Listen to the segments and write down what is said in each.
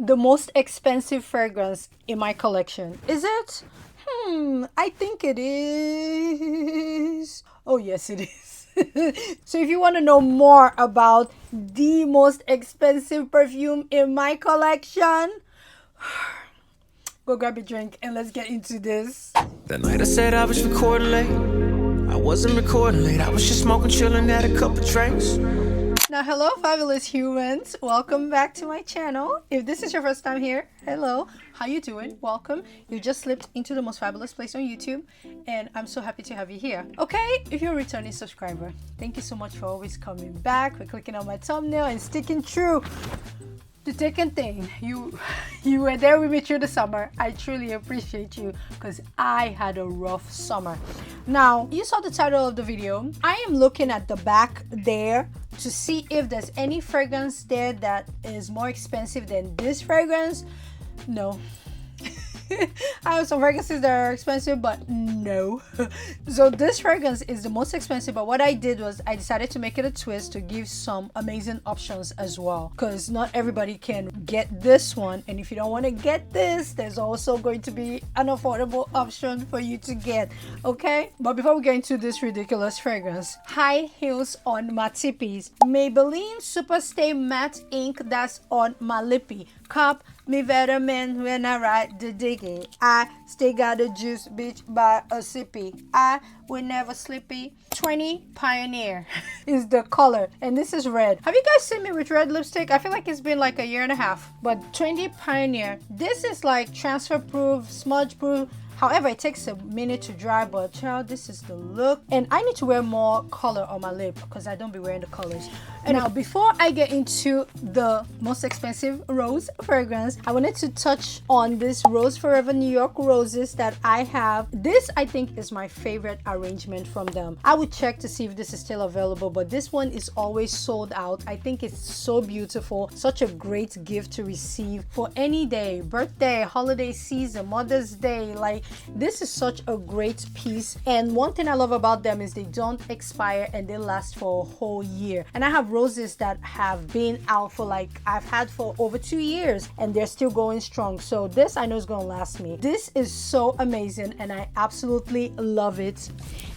the most expensive fragrance in my collection. Is it? I think it is. Oh, yes, it is. So if you want to know more about the most expensive perfume in my collection, go grab a drink and let's get into this. That night I said I was recording late. I wasn't recording late. I was just smoking, chilling, had a couple drinks. Now, hello, fabulous humans. Welcome back to my channel. If this is your first time here, hello. How you doing? Welcome. You just slipped into the most fabulous place on YouTube, and I'm so happy to have you here. Okay, if you're a returning subscriber, thank you so much for always coming back, for clicking on my thumbnail and sticking true the thick and thin. You were there with me through the summer. I truly appreciate you because I had a rough summer. Now, you saw the title of the video. I am looking at the back there to see if there's any fragrance there that is more expensive than this fragrance. No. I have some fragrances that are expensive, but no. So this fragrance is the most expensive, but what I did was I decided to make it a twist to give some amazing options as well, because not everybody can get this one, and if you don't want to get this, there's also going to be an affordable option for you to get. Okay, but before we get into this ridiculous fragrance, high heels on my tippies. Maybelline Super Stay Matte Ink, that's on my lippy. Cop me vitamin when I ride the diggy. I still got the juice, bitch, by a sippy. I will never sleepy. 20 Pioneer is the color, and this is red. Have you guys seen me with red lipstick? I feel like it's been like a year and a half. But 20 Pioneer, this is like transfer proof, smudge proof. However, it takes a minute to dry, but child, this is the look. And I need to wear more color on my lip because I don't be wearing the colors. And now, before I get into the most expensive rose fragrance, I wanted to touch on this Rose Forever New York roses that I have. This, I think, is my favorite arrangement from them. I would check to see if this is still available, but this one is always sold out. I think it's so beautiful. Such a great gift to receive for any day, birthday, holiday season, Mother's Day. Like, this is such a great piece, and one thing I love about them is they don't expire and they last for a whole year. And I have roses that have been out for like, I've had for over 2 years and they're still going strong. So this I know is gonna last me. This is so amazing and I absolutely love it.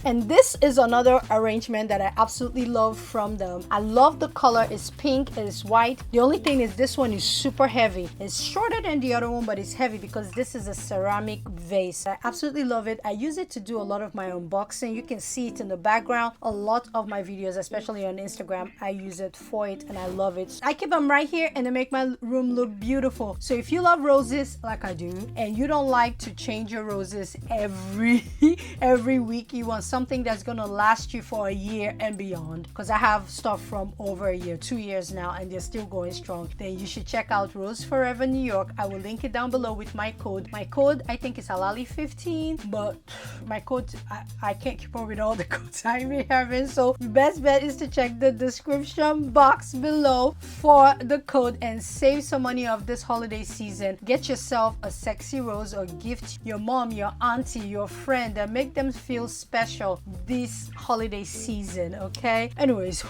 And this is another arrangement that I absolutely love from them. I love the color. It's pink, it's white. The only thing is this one is super heavy. It's shorter than the other one, but it's heavy because this is a ceramic vase. I absolutely love it. I use it to do a lot of my unboxing. You can see it in the background. A lot of my videos, especially on Instagram, I use it for it and I love it. I keep them right here and they make my room look beautiful. So if you love roses like I do and you don't like to change your roses every week, you want something that's gonna last you for a year and beyond, because I have stuff from over a year, 2 years now, and they're still going strong, then you should check out Rose Forever New York. I will link it down below with my code. My code, I think, is Alali15, but my code, I can't keep up with all the codes I be having, so the best bet is to check the description box below for the code and save some money off this holiday season. Get yourself a sexy rose or gift your mom, your auntie, your friend, and make them feel special this holiday season. Okay, anyways,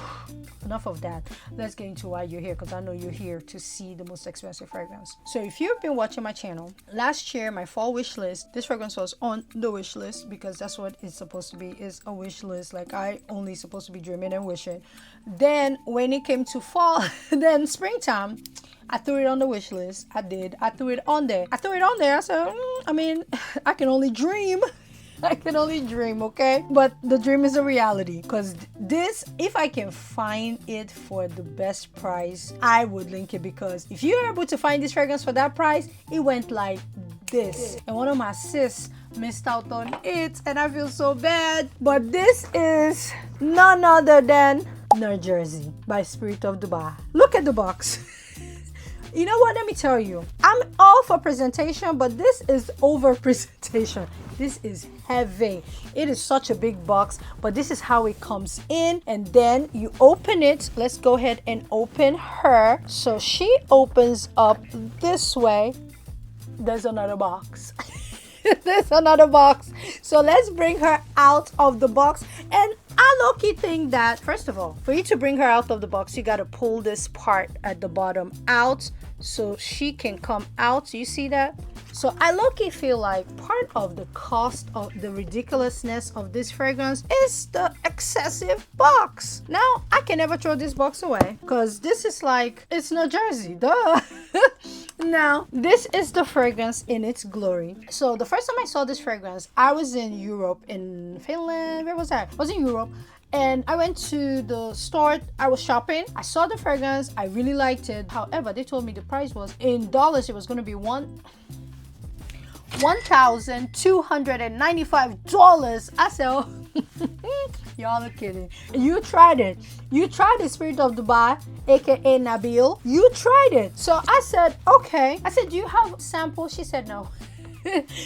enough of that. Let's get into why you're here, because I know you're here to see the most expensive fragrance. So if you've been watching my channel, last year my fall wish list, this fragrance was on the wish list because that's what it's supposed to be, is a wish list. Like, I only supposed to be dreaming and wishing. Then when it came to fall, then springtime, I threw it on the wish list. I threw it on there. I said, I mean, I can only dream. I can only dream, okay? But the dream is a reality, because this, if I can find it for the best price, I would link it, because if you're able to find this fragrance for that price, it went like this. And one of my sis missed out on it, and I feel so bad. But this is none other than New Jersey by Spirit of Dubai. Look at the box. You know what? Let me tell you, I'm all for presentation, but this is over presentation. This is heavy. It is such a big box, but this is how it comes in, and then you open it. Let's go ahead and open her. So she opens up this way. There's another box. There's another box. So let's bring her out of the box, and I low-key think that, first of all, for you to bring her out of the box, you got to pull this part at the bottom out so she can come out. You see that? So I low-key feel like part of the cost of the ridiculousness of this fragrance is the excessive box. Now, I can never throw this box away because this is like, it's New Jersey, duh. Now, this is the fragrance in its glory. So the first time I saw this fragrance, I was in Europe, in Finland. Where was I? I was in Europe. And I went to the store, I was shopping, I saw the fragrance, I really liked it. However, they told me the price was, in dollars, it was going to be $1,295. I said, oh, y'all are kidding. You tried it. You tried the Spirit of Dubai, aka Nabil. You tried it. So I said, okay. I said, do you have samples? She said no.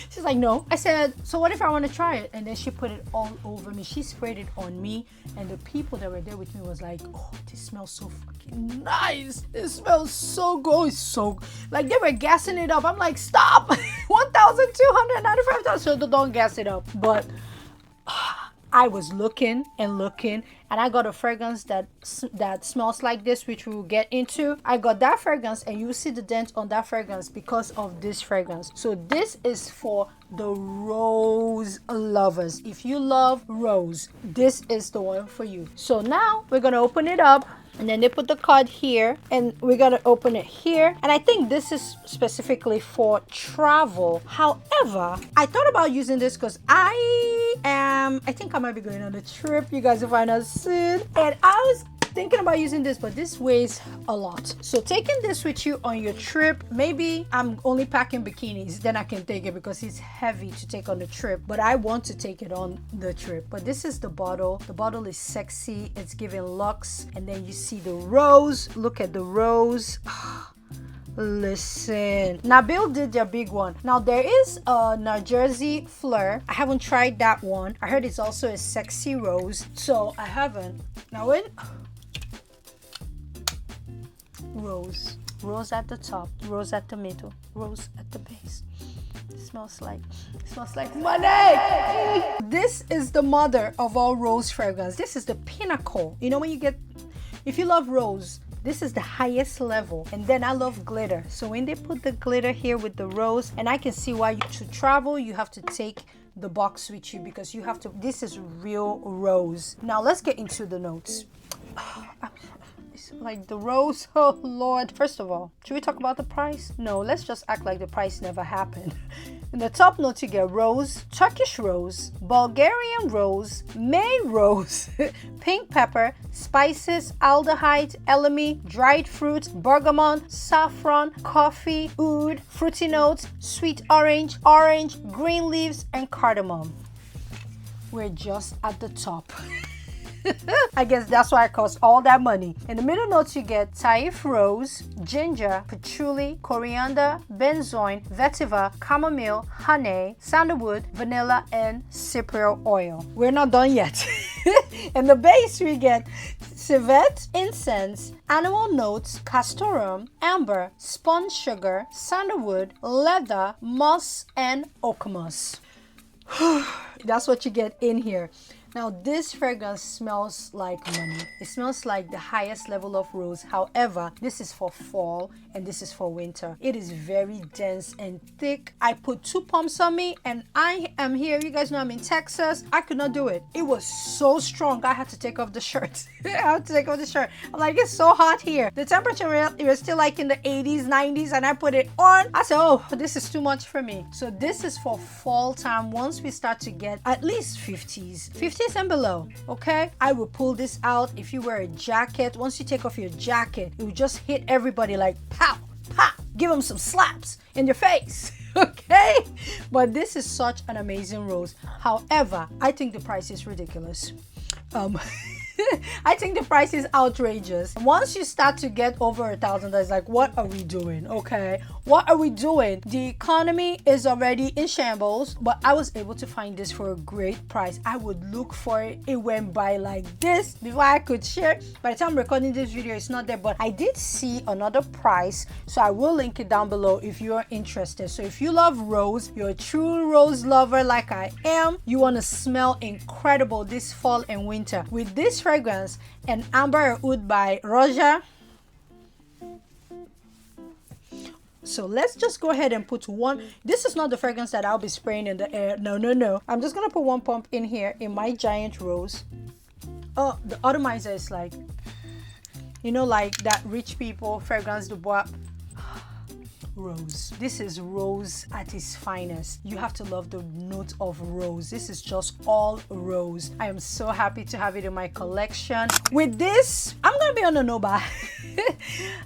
She's like, no. I said, so what if I want to try it? And then she put it all over me. She sprayed it on me, and the people that were there with me was like, oh, this smells so fucking nice. It smells so good. It's so, like, they were gassing it up. I'm like, stop. $1,295. So don't gas it up. But I was looking and looking, and I got a fragrance that smells like this, which we will get into. I got that fragrance, and you see the dent on that fragrance because of this fragrance. So this is for the rose lovers. If you love rose, this is the one for you. So now we're gonna open it up, and then they put the card here, and we're gonna open it here. And I think this is specifically for travel. However, I thought about using this because I think I might be going on a trip. You guys will find out soon. And I was thinking about using this, but this weighs a lot. So taking this with you on your trip, maybe I'm only packing bikinis, then I can take it because it's heavy to take on the trip, but I want to take it on the trip. But this is the bottle. The bottle is sexy. It's giving luxe. And then you see the rose. Look at the rose. Listen, Nabil did their big one. Now there is a New Jersey Fleur. I haven't tried that one. I heard it's also a sexy rose, so I haven't. Now when rose at the top, rose at the middle, rose at the base. It smells like money. This is the mother of all rose fragrance. This is the pinnacle. You know, when you get, if you love rose, this is the highest level. And then I love glitter. So when they put the glitter here with the rose, and I can see why to travel, you have to take the box with you because you have to, this is real rose. Now let's get into the notes. It's like the rose, oh Lord. First of all, should we talk about the price? No, let's just act like the price never happened. In the top note, you get rose, Turkish rose, Bulgarian rose, May rose, pink pepper, spices, aldehyde, elemi, dried fruit, bergamot, saffron, coffee, oud, fruity notes, sweet orange, green leaves, and cardamom. We're just at the top. I guess that's why it costs all that money. In the middle notes, you get Taif rose, ginger, patchouli, coriander, benzoin, vetiver, chamomile, honey, sandalwood, vanilla, and cypriol oil. We're not done yet. In the base, we get civet, incense, animal notes, castoreum, amber, spun sugar, sandalwood, leather, moss, and oak moss. That's what you get in here. Now this fragrance smells like money. It smells like the highest level of rose. However, this is for fall and this is for winter. It is very dense and thick. I put 2 pumps on me and I am here. You guys know I'm in Texas. I could not do it. It was so strong. I had to take off the shirt. I had to take off the shirt. I'm like, it's so hot here. The temperature, it was still like in the 80s, 90s, and I put it on. I said, oh, this is too much for me. So this is for fall time. Once we start to get at least 50s and below, okay? I will pull this out. If you wear a jacket, once you take off your jacket, it will just hit everybody like pow, pow. Give them some slaps in your face. Okay, but this is such an amazing rose. However, I think the price is ridiculous. I think the price is outrageous. Once you start to get over $1,000, like, what are we doing? Okay, what are we doing? The economy is already in shambles, but I was able to find this for a great price. I would look for it. It went by like this before I could share. By the time I'm recording this video, it's not there, but I did see another price, so I will link it down below if you are interested. So if you love rose, you're a true rose lover like I am, you want to smell incredible this fall and winter with this fragrance, an Amber Oud by Roja. So let's just go ahead and put one. This is not the fragrance that I'll be spraying in the air. No. I'm just gonna put one pump in here in my giant rose. Oh, the atomizer is like, you know, like that rich people fragrance de bois. Rose. This is rose at its finest. You have to love the note of rose. This is just all rose. I am so happy to have it in my collection. With this, I'm gonna be on a no buy.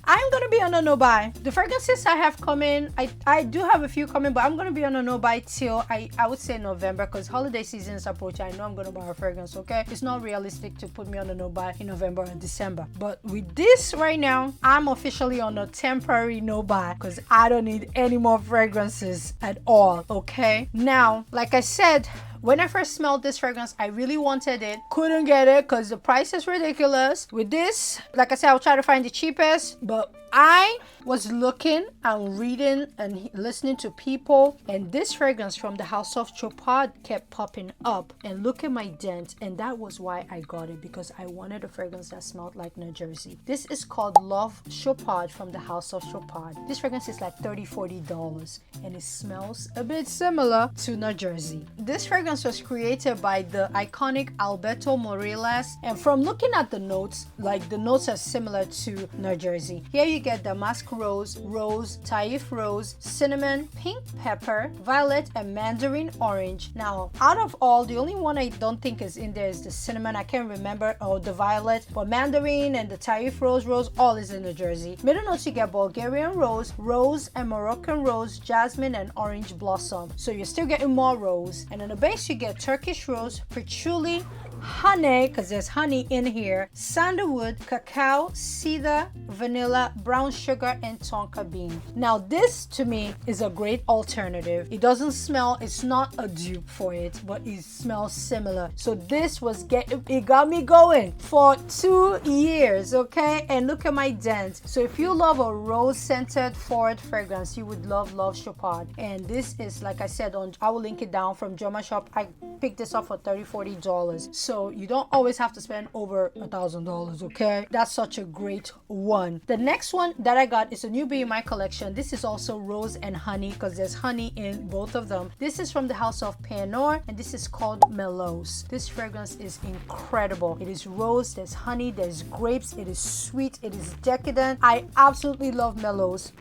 I'm gonna be on a no buy. The fragrances I have coming, I do have a few coming, but I'm gonna be on a no buy till I would say November, because holiday season is approaching. I know I'm gonna buy a fragrance, okay? It's not realistic to put me on a no buy in November or December. But with this right now, I'm officially on a temporary no buy because I don't need any more fragrances at all, okay? Now, like I said, when I first smelled this fragrance, I really wanted it. Couldn't get it because the price is ridiculous. With this, like I said, I'll try to find the cheapest, but I was looking and reading and listening to people, and this fragrance from the House of Chopard kept popping up. And look at my dent, and that was why I got it, because I wanted a fragrance that smelled like New Jersey. This is called Love Chopard from the House of Chopard. This fragrance is like $30-$40, and it smells a bit similar to New Jersey. This fragrance was created by the iconic Alberto Morelas, and from looking at the notes, like the notes are similar to New Jersey. Here you get damask rose, taif rose, cinnamon, pink pepper, violet, and mandarin orange. Now, out of all, the only one I don't think is in there is the cinnamon. I can't remember, or the violet, but mandarin and the taif rose, all is in New Jersey. Middle notes you get Bulgarian rose and Moroccan rose, jasmine, and orange blossom. So you're still getting more rose. And on the base you get Turkish rose, patchouli, honey, because there's honey in here, sandalwood, cacao, cedar, vanilla, brown sugar, and tonka bean. Now this to me is a great alternative. It doesn't smell, it's not a dupe for it, but it smells similar. So this was it got me going for 2 years, okay? And look at my dent. So if you love a rose scented forward fragrance, you would love Chopard. And this is, like I said, I will link it down from JOMASHOP. I picked this up for $30-$40. So you don't always have to spend over $1,000, okay? That's such a great one. The next one that I got is a newbie in my collection. This is also rose and honey, because there's honey in both of them. This is from the House of Pernod, and this is called Melos. This fragrance is incredible. It is rose, there's honey, there's grapes, it is sweet, it is decadent. I absolutely love Melos.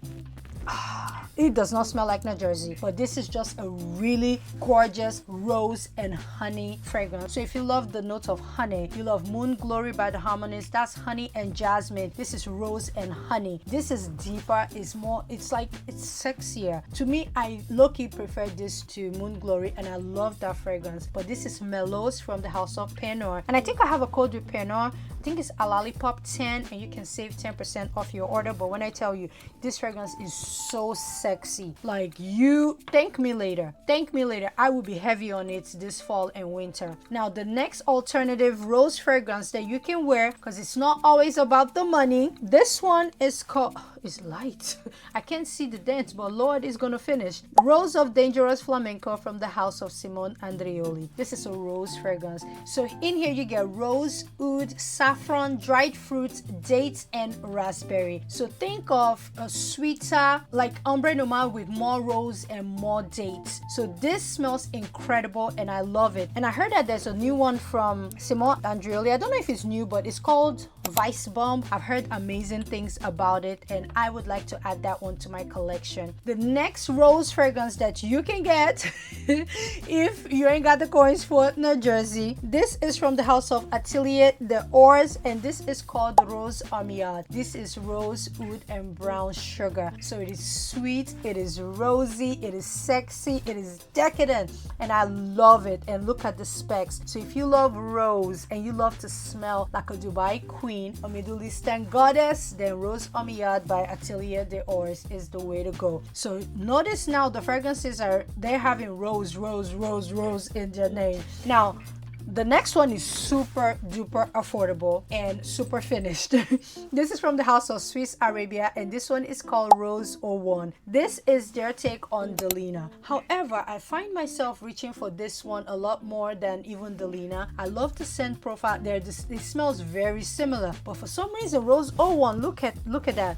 It does not smell like New Jersey, but this is just a really gorgeous rose and honey fragrance. So if you love the note of honey, you love Moon Glory by the Harmonists, that's honey and jasmine. This is rose and honey. This is deeper, it's more, it's sexier. To me, I low-key prefer this to Moon Glory, and I love that fragrance. But this is Melos from the House of Pernod, and I think I have a code with Pernod. I think it's Alalipopp 10, and you can save 10% off your order. But when I tell you, this fragrance is so sexy, like, you thank me later. I will be heavy on it this fall and winter. Now the next alternative rose fragrance that you can wear, because it's not always about the money, this one is called, it's light. I can't see the dent, but Lord is gonna finish. Rose of Dangerous Flamenco from the House of Simone Andreoli. This is a rose fragrance. So in here you get rose, oud, saffron, dried fruits, dates, and raspberry. So think of a sweeter, like Ombre Noir with more rose and more dates. So this smells incredible, and I love it. And I heard that there's a new one from Simone Andreoli. I don't know if it's new, but it's called Vice Bomb. I've heard amazing things about it, and I would like to add that one to my collection. The next rose fragrance that you can get if you ain't got the coins for New Jersey, this is from the House of Atelier de Ors guys, and this is called Rose Amiade. This is rose oud and brown sugar. So it is sweet, it is rosy, it is sexy, it is decadent, and I love it. And look at the specs. So if you love rose and you love to smell like a Dubai queen, a Middle Eastern goddess, then Rose Amiade by Atelier des Ors is the way to go. So notice now the fragrances they're having rose, rose, rose, rose in their name. Now the next one is super duper affordable and super finished. This is from the house of Swiss Arabia, and this one is called Rose 01. This is their take on Delina. However, I find myself reaching for this one a lot more than even Delina. I love the scent profile there. It smells very similar, but for some reason Rose 01, look at that.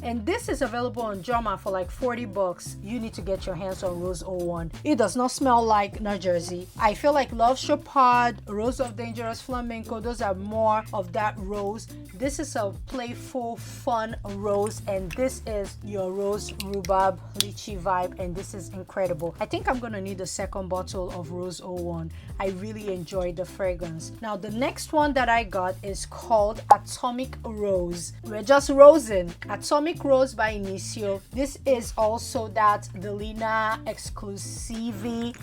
And this is available on Joma for like 40 bucks. You need to get your hands on Rose 01. It does not smell like New Jersey. I feel like Love Chopard, Rose of Dangerous Flamenco, those are more of that rose. This is a playful, fun rose, and this is your rose rhubarb lychee vibe, and this is incredible. I think I'm gonna need a second bottle of Rose 01. I really enjoy the fragrance. Now the next one that I got is called Atomic Rose. We're just rosing. Atomic Rose by Initio. This is also that Delina exclusive.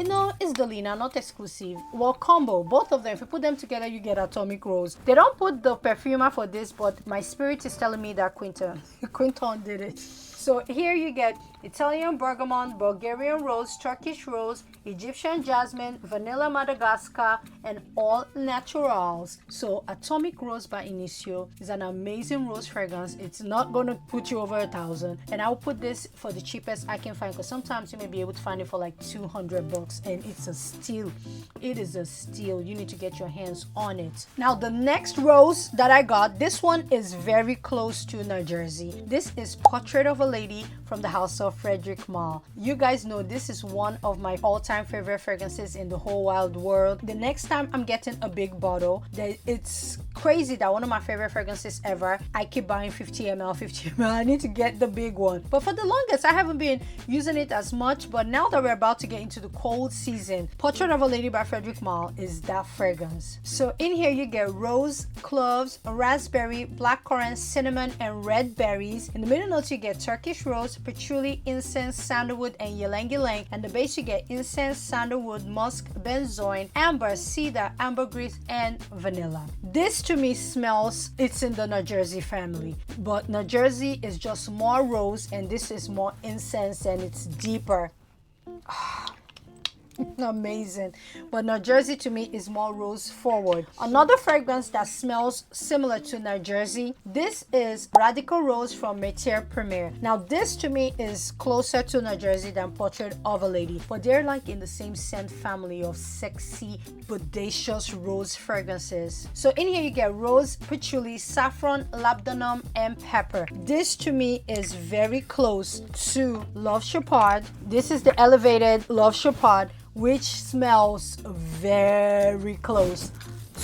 No, it's Delina, not exclusive. Well, combo, both of them. If you put them together, you get Atomic Rose. They don't put the perfumer for this, but my spirit is telling me that Quinton did it. So here you get Italian bergamot, Bulgarian rose, Turkish rose, Egyptian jasmine, vanilla Madagascar, and all naturals. So Atomic Rose by Initio is an amazing rose fragrance. It's not going to put you over 1,000, and I'll put this for the cheapest I can find, because sometimes you may be able to find it for like 200 bucks, and it's a steal. It is a steal. You need to get your hands on it. Now the next rose that I got, this one is very close to New Jersey. This is Portrait of a Lady from the house of Frederic Malle. You guys know this is one of my all-time favorite fragrances in the whole wide world. The next time I'm getting a big bottle, it's crazy that one of my favorite fragrances ever, I keep buying 50 ml. I need to get the big one, but for the longest I haven't been using it as much. But now that we're about to get into the cold season, Portrait of a Lady by Frederic Malle is that fragrance. So in here you get rose, cloves, raspberry, blackcurrant, cinnamon, and red berries. In the middle notes you get Turkish rose, patchouli, incense, sandalwood, and ylang ylang. And the base you get incense, sandalwood, musk, benzoin, amber, cedar, ambergris, and vanilla. This to me smells, it's in the New Jersey family, but New Jersey is just more rose, and this is more incense and it's deeper. Amazing. But New Jersey to me is more rose forward. Another fragrance that smells similar to New Jersey, this is Radical Rose from Metier Premier. Now this to me is closer to New Jersey than Portrait of a Lady, but they're like in the same scent family of sexy, bodacious rose fragrances. So in here you get rose, patchouli, saffron, labdanum, and pepper. This to me is very close to Love Chopard. This is the elevated Love Chopard, which smells very close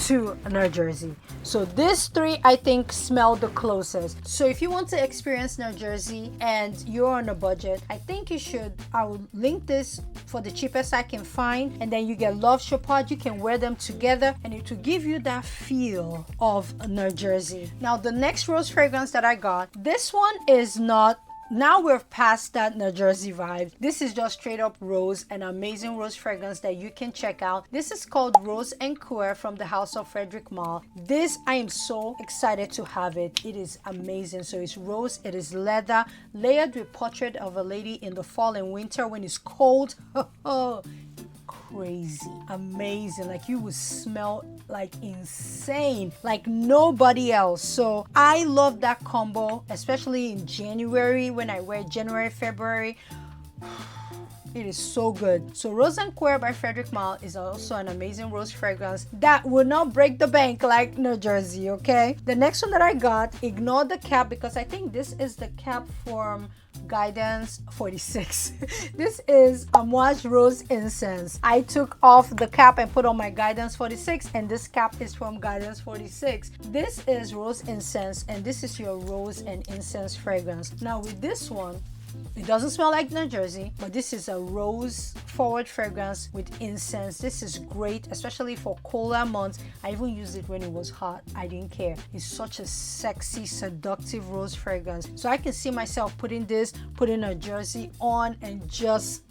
to New Jersey. So these three I think smell the closest. So if you want to experience New Jersey and you're on a budget, I think you should. I will link this for the cheapest I can find, and then you get Love Chopard. You can wear them together and it will give you that feel of New Jersey. Now the next rose fragrance that I got, this one is not. Now we're past that New Jersey vibe. This is just straight up rose, an amazing rose fragrance that you can check out. This is called Rose and Coeur from the house of Frederic Malle. This, I am so excited to have it. It is amazing. So it's rose, it is leather, layered with Portrait of a Lady in the fall and winter when it's cold. Crazy, amazing. Like you would smell like insane, like nobody else. So I love that combo, especially in January when I wear January, February. It is so good. So Rose and Coeur by Frederic Malle is also an amazing rose fragrance that will not break the bank like New Jersey, okay? The next one that I got, ignore the cap because I think this is the cap from Guidance 46. This is Amouage Rose Incense. I took off the cap and put on my Guidance 46, and this cap is from Guidance 46. This is Rose Incense, and this is your rose and incense fragrance. Now with this one, It doesn't smell like New Jersey, but this is a rose forward fragrance with incense. This is great, especially for colder months. I even used it when it was hot. I didn't care. It's such a sexy, seductive rose fragrance. So I can see myself putting a jersey on and just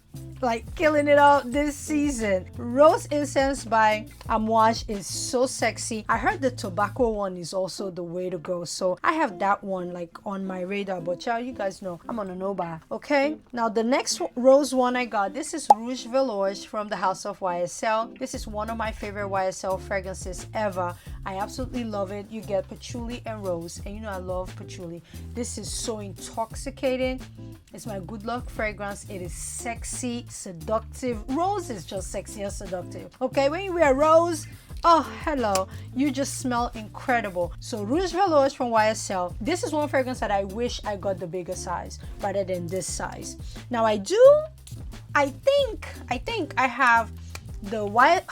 like killing it out this season. Rose incense by Amouage is so sexy. I heard the tobacco one is also the way to go, so I have that one like on my radar. But child, you guys know I'm on a no buy. Okay, now the next rose one I got, this is Rouge Velours from the house of YSL. This is one of my favorite YSL fragrances ever. I absolutely love it. You get patchouli and rose, and you know I love patchouli. This is so intoxicating. It's my good luck fragrance. It is sexy, seductive. Rose is just sexy and seductive. Okay, when you wear rose, oh hello, you just smell incredible. So Rouge Velours from YSL. This is one fragrance that I wish I got the bigger size rather than this size. Now I think I have the white.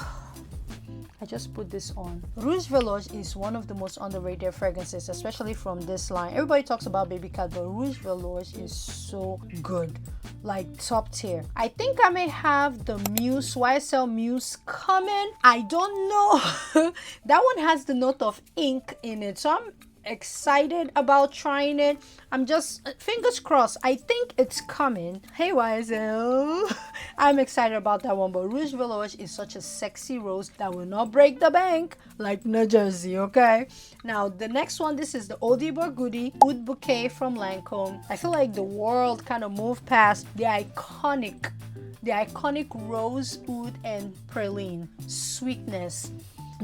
I just put this on. Rouge Velours is one of the most underrated fragrances, especially from this line. Everybody talks about Baby Cat, but Rouge Velours is so good, like top tier. I think I may have the Muse, YSL Muse coming. I don't know. That one has the note of ink in it, so I'm excited about trying it. I'm just fingers crossed. I think it's coming. Hey YSL. I'm excited about that one. But Rouge Velours is such a sexy rose that will not break the bank like New Jersey. Okay, now the next one, this is the oldie but goodie Oud Bouquet from Lancome. I feel like the world kind of moved past the iconic rose, oud, and praline sweetness.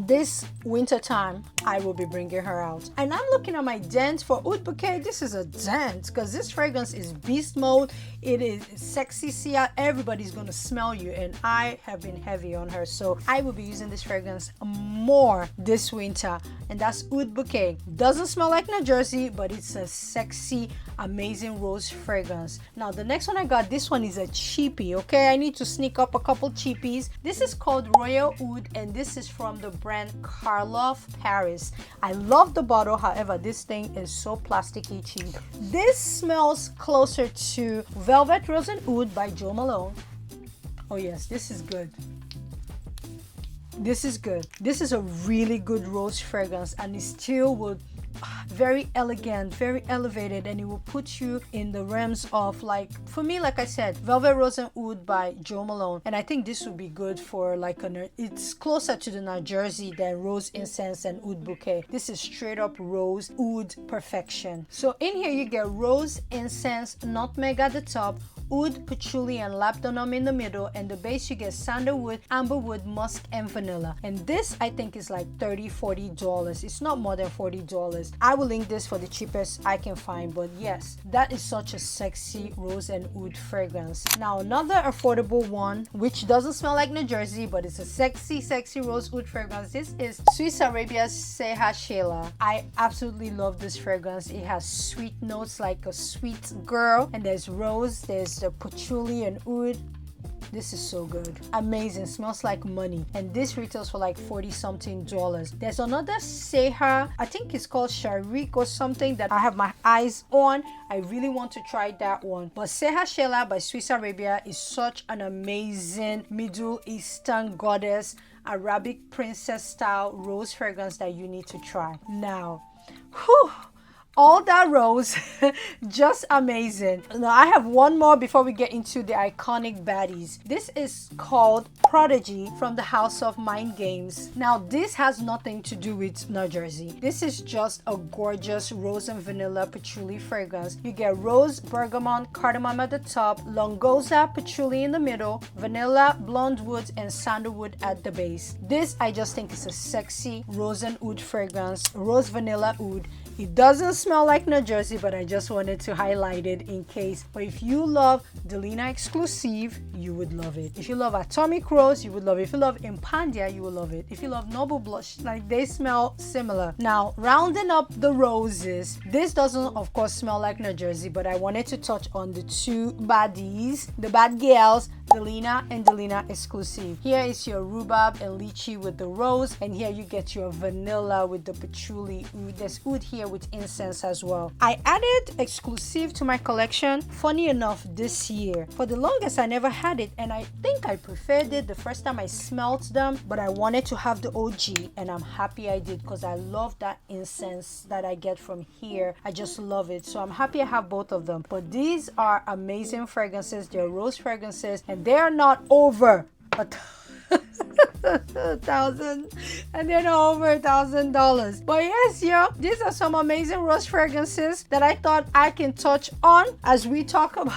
This winter time I will be bringing her out, and I'm looking at my dent for Oud Bouquet. This is a dent because this fragrance is beast mode. It is sexy. See how everybody's gonna smell you, and I have been heavy on her, so I will be using this fragrance more this winter, and that's Oud Bouquet. Doesn't smell like New Jersey, but it's a sexy, amazing rose fragrance. Now the next one I got, this one is a cheapie. Okay, I need to sneak up a couple cheapies. This is called Royal Oud, and this is from the brand Karloff Paris. I love the bottle, however this thing is so plasticky cheap. This smells closer to Velvet Rose and Oud by Jo Malone. Oh yes, this is good. This is good. This is a really good rose fragrance, and it still would very elegant, very elevated, and it will put you in the realms of, like, for me, like I said, Velvet Rose and Oud by Jo Malone. And I think this would be good for like it's closer to the New Jersey than Rose Incense and Oud Bouquet. This is straight up rose oud perfection. So in here you get rose, incense, nutmeg at the top, oud, patchouli, and labdanum in the middle, and the base you get sandalwood, amberwood, musk, and vanilla. And this I think is like $30-$40. It's not more than $40. I will link this for the cheapest I can find, but yes, that is such a sexy rose and oud fragrance. Now another affordable one, which doesn't smell like New Jersey, but it's a sexy rose oud fragrance. This is Swiss Arabia's Seha Sheila. I absolutely love this fragrance. It has sweet notes like a sweet girl, and there's rose, there's the patchouli and oud. This is so good. Amazing. Smells like money. And this retails for like $40-something. There's another Seha, I think it's called Sharik or something, that I have my eyes on. I really want to try that one. But Seha Sheila by Swiss Arabia is such an amazing Middle Eastern goddess, Arabic princess style rose fragrance that you need to try. Now, whew, all that rose, just amazing. Now I have one more before we get into the iconic baddies. This is called Prodigy from the house of Mind Games. Now this has nothing to do with New Jersey. This is just a gorgeous rose and vanilla patchouli fragrance. You get rose, bergamot, cardamom at the top, longoza, patchouli in the middle, vanilla, blonde woods, and sandalwood at the base. This I just think is a sexy rose and oud fragrance, rose vanilla oud. It doesn't smell like New Jersey, but I just wanted to highlight it in case. But if you love Delina Exclusive, you would love it. If you love Atomic Rose, you would love it. If you love Impandia, you will love it. If you love Noble Blush, like, they smell similar. Now, rounding up the roses, this doesn't of course smell like New Jersey, but I wanted to touch on the two baddies, the bad girls, Delina and Delina Exclusive. Here is your rhubarb and lychee with the rose, and here you get your vanilla with the patchouli oud. There's oud here here with incense as well. I added exclusive to my collection, funny enough, this year. For the longest, I never had it, and I think I preferred it the first time I smelled them, but I wanted to have the OG, and I'm happy I did because I love that incense that I get from here. I just love it, so I'm happy I have both of them. But these are amazing fragrances. They're rose fragrances, and they're not over $1,000, and they're not over $1,000. But yes, yo, these are some amazing rose fragrances that I thought I can touch on as we talk about.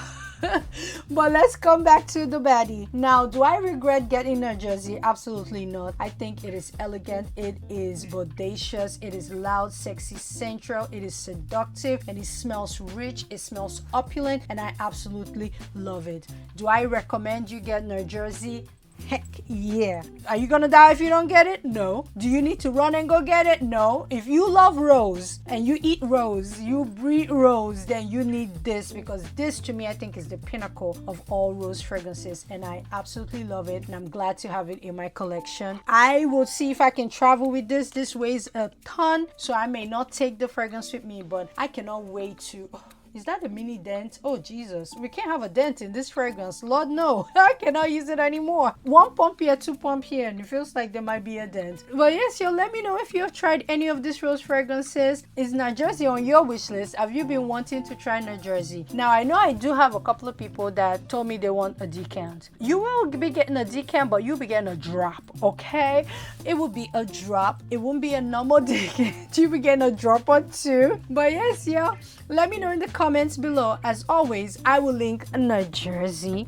But let's come back to the baddie. Now, do I regret getting a jersey? Absolutely not. I think it is elegant, it is bodacious, it is loud, sexy, sensual, it is seductive, and it smells rich, it smells opulent, and I absolutely love it. Do I recommend you get a jersey? Heck yeah. Are you gonna die if you don't get it? No. Do you need to run and go get it? No. If you love rose and you eat rose, you breathe rose, then you need this, because this to me I think is the pinnacle of all rose fragrances, and I absolutely love it, and I'm glad to have it in my collection. I will see if I can travel with this. This weighs a ton, so I may not take the fragrance with me, but I cannot wait to... Is that a mini dent? Oh Jesus, we can't have a dent in this fragrance. Lord no, I cannot use it anymore. 1 pump here, 2 pump here, and it feels like there might be a dent. But yes, yo, let me know if you have tried any of these rose fragrances. Is New Jersey on your wish list? Have you been wanting to try New Jersey? Now I know I do have a couple of people that told me they want a decant. You will be getting a decant, but you'll be getting a drop, okay? It will be a drop. It won't be a normal decant. You'll be getting a drop or two. But yes, yo, let me know in the comments below. As always, I will link New Jersey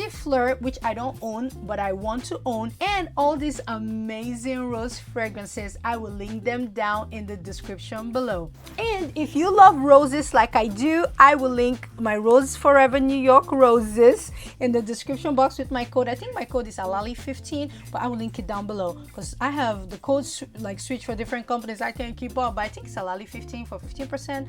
Flirt, which I don't own but I want to own, and all these amazing rose fragrances. I will link them down in the description below. And if you love roses like I do, I will link my Rose Forever New York roses in the description box with my code. I think my code is Alali15, but I will link it down below because I have the codes like switch for different companies. I can't keep up, but I think it's Alali15 for 15%.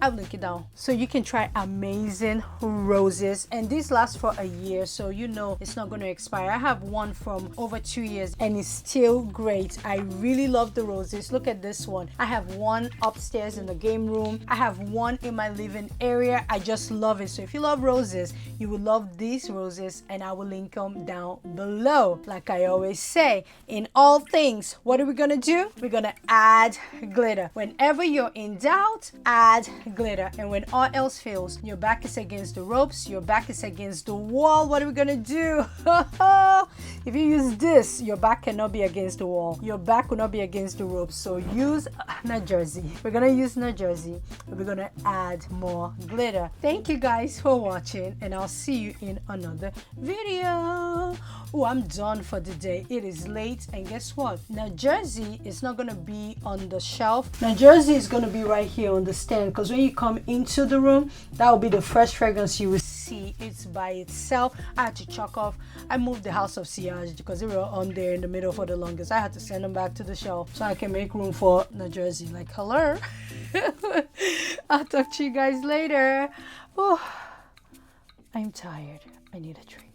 I'll link it down so you can try amazing roses, and these last for a year, so you know it's not going to expire. I have one from over 2 years and it's still great. I really love the roses. Look at this one. I have one upstairs in the game room. I have one in my living area. I just love it. So if you love roses, you will love these roses, and I will link them down below. Like I always say, in all things, what are we gonna do? We're gonna add glitter. Whenever you're in doubt, add glitter. And when all else fails, your back is against the ropes, your back is against the wall, what are we gonna do? If you use this, your back cannot be against the wall, your back will not be against the ropes. So use New Jersey. We're gonna use New Jersey, and we're gonna add more glitter. Thank you guys for watching, and I'll see you in another video. Oh, I'm done for the day. It is late, and guess what? New Jersey is not gonna be on the shelf. New Jersey is gonna be right here on the stand, because when you come into the room, that will be the first fragrance you will see. It's by itself. I had to chalk off. I moved the House of Sillage because they were on there in the middle for the longest. I had to send them back to the shelf so I can make room for New Jersey. Like, hello. I'll talk to you guys later. Oh, I'm tired. I need a drink.